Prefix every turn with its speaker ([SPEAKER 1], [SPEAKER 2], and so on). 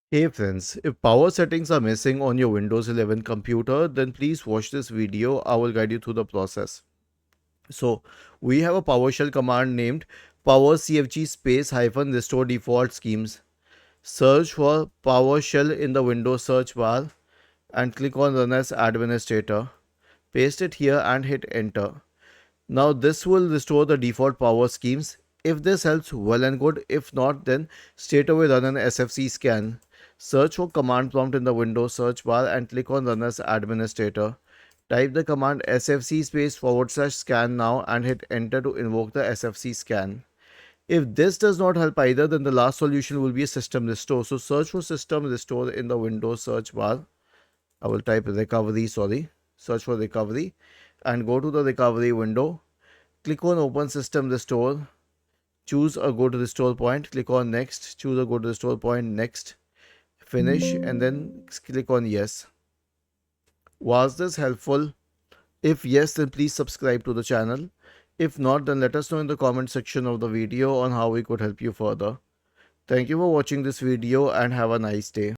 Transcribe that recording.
[SPEAKER 1] Hey friends, if power settings are missing on your Windows 11 computer, then please watch this video. I will guide you through the process. So, we have a PowerShell command named powercfg space hyphen restore default schemes. Search for PowerShell in the Windows search bar and click on run as administrator. Paste it here and hit enter. Now this will restore the default power schemes. If this helps, well and good. If not, then straight away run an SFC scan. Search for command prompt in the Windows search bar and click on run as administrator. Type the command sfc space forward slash scan now and hit enter to invoke the SFC scan. If this does not help either, then the last solution will be a system restore. So search for system restore in the Windows search bar. I will type recovery, search for recovery and go to the recovery window. Click on open system restore. Choose a good restore point. Click on next. Choose a good restore point. Next. Finish and then click on yes. Was this helpful? If yes, then please subscribe to the channel. If not, then let us know in the comment section of the video on how we could help you further. Thank you for watching this video and have a nice day.